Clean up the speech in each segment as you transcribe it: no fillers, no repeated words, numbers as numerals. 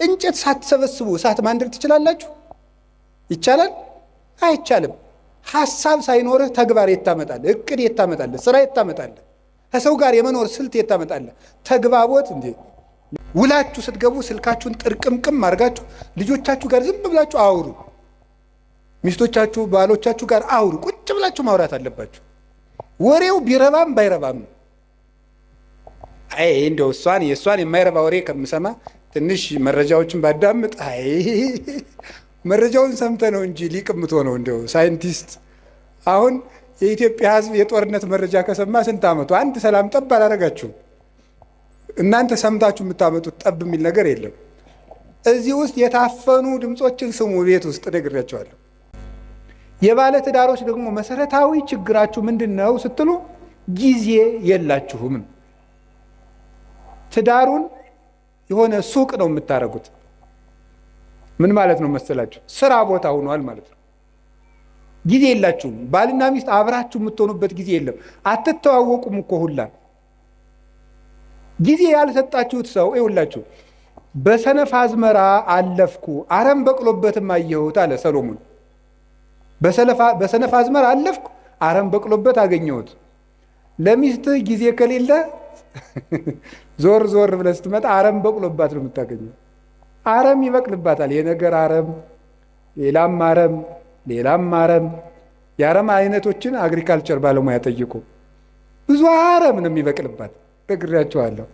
እንጨት ሳትሰበስቡ እሳት ማንደድ ትችላላችሁ? ይቻላል? አይቻልም። ሐሳብ ሳይኖርህ ተግባር የታመጣለህ? እቅድ የታመጣለህ? ስራ የታመጣለህ? ከሰው ጋር የመኖር ስልት የታመጣለህ? ተግባቦት እንዴ! ውላችሁ ስትገቡ ስልካችሁን ጥርቅምቅም አድርጋችሁ ልጆቻችሁ ጋር ዝም ብላችሁ አውሩ። ሚስቶቻችሁ ባሎቻችሁ ጋር አውሩ። ቁጭ ብላችሁ ማውራት አለባችሁ። ወሬው ቢረባም ባይረባም አይ እንደው የእሷን የማይረባ ወሬ ከምሰማ ትንሽ መረጃዎችን ባዳምጥ። አይ መረጃውን ሰምተ ነው እንጂ ሊቅምቶ ነው እንደው ሳይንቲስት። አሁን የኢትዮጵያ ሕዝብ የጦርነት መረጃ ከሰማ ስንት ዓመቱ? አንድ ሰላም ጠብ አላረጋችሁም። እናንተ ሰምታችሁ የምታመጡት ጠብ የሚል ነገር የለም። እዚህ ውስጥ የታፈኑ ድምፆችን ስሙ። ቤት ውስጥ ነግሬያቸዋለሁ። የባለ ትዳሮች ደግሞ መሰረታዊ ችግራችሁ ምንድን ነው ስትሉ ጊዜ የላችሁም። ትዳሩን የሆነ ሱቅ ነው የምታደርጉት። ምን ማለት ነው መሰላችሁ? ስራ ቦታ ሆኗል ማለት ነው። ጊዜ የላችሁም። ባልና ሚስት አብራችሁ የምትሆኑበት ጊዜ የለም። አትተዋወቁም እኮ ሁላ። ጊዜ ያልሰጣችሁት ሰው ይውላችሁ። በሰነፍ አዝመራ አለፍኩ አረም በቅሎበትም አየሁት አለ ሰሎሞን። በሰነፍ አዝመራ አለፍኩ አረም በቅሎበት አገኘሁት። ለሚስትህ ጊዜ ከሌለ ዞር ዞር ብለህ ስትመጣ አረም በቅሎባት ነው የምታገኘው። አረም ይበቅልባታል። የነገር አረም፣ ሌላም አረም፣ ሌላም አረም። የአረም አይነቶችን አግሪካልቸር ባለሙያ ጠይቁ። ብዙ አረም ነው የሚበቅልባት። ነግሬያቸዋለሁ።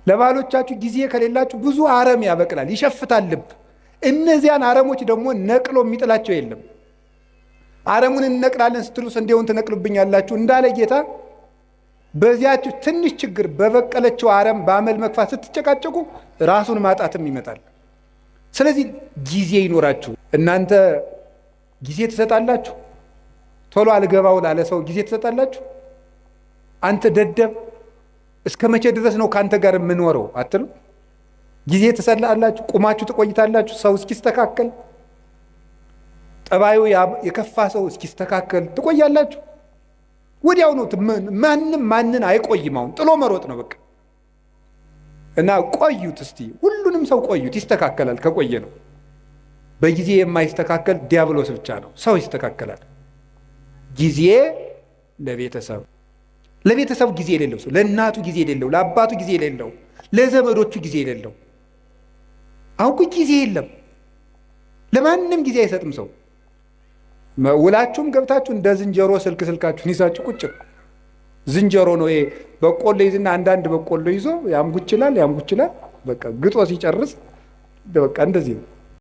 ለባሎቻችሁ ጊዜ ከሌላችሁ ብዙ አረም ያበቅላል፣ ይሸፍታል ልብ። እነዚያን አረሞች ደግሞ ነቅሎ የሚጥላቸው የለም። አረሙን እንነቅላለን ስትሉ ስንዴውን ትነቅሉብኛላችሁ እንዳለ ጌታ በዚያችሁ ትንሽ ችግር በበቀለችው አረም በአመል መግፋት ስትጨቃጨቁ ራሱን ማጣትም ይመጣል። ስለዚህ ጊዜ ይኖራችሁ። እናንተ ጊዜ ትሰጣላችሁ? ቶሎ አልገባው ላለ ሰው ጊዜ ትሰጣላችሁ? አንተ ደደብ እስከ መቼ ድረስ ነው ከአንተ ጋር የምኖረው አትሉ? ጊዜ ትሰጣላችሁ? ቁማችሁ ትቆይታላችሁ? ሰው እስኪስተካከል፣ ጠባዩ የከፋ ሰው እስኪስተካከል ትቆያላችሁ? ወዲያው ነው። ማንም ማንን አይቆይም። አሁን ጥሎ መሮጥ ነው በቃ። እና ቆዩት እስቲ፣ ሁሉንም ሰው ቆዩት፣ ይስተካከላል ከቆየ ነው። በጊዜ የማይስተካከል ዲያብሎስ ብቻ ነው። ሰው ይስተካከላል። ጊዜ ለቤተሰብ ጊዜ የሌለው ሰው፣ ለእናቱ ጊዜ የሌለው፣ ለአባቱ ጊዜ የሌለው፣ ለዘመዶቹ ጊዜ የሌለው። አሁን ጊዜ የለም፣ ለማንም ጊዜ አይሰጥም ሰው። ውላችሁም ገብታችሁ እንደ ዝንጀሮ ስልካችሁን ይዛችሁ ቁጭ ነው። ዝንጀሮ ነው ይሄ። በቆሎ ይዝና አንዳንድ በቆሎ ይዞ ያምጉችላል። በቃ ግጦ ሲጨርስ በቃ እንደዚህ ነው።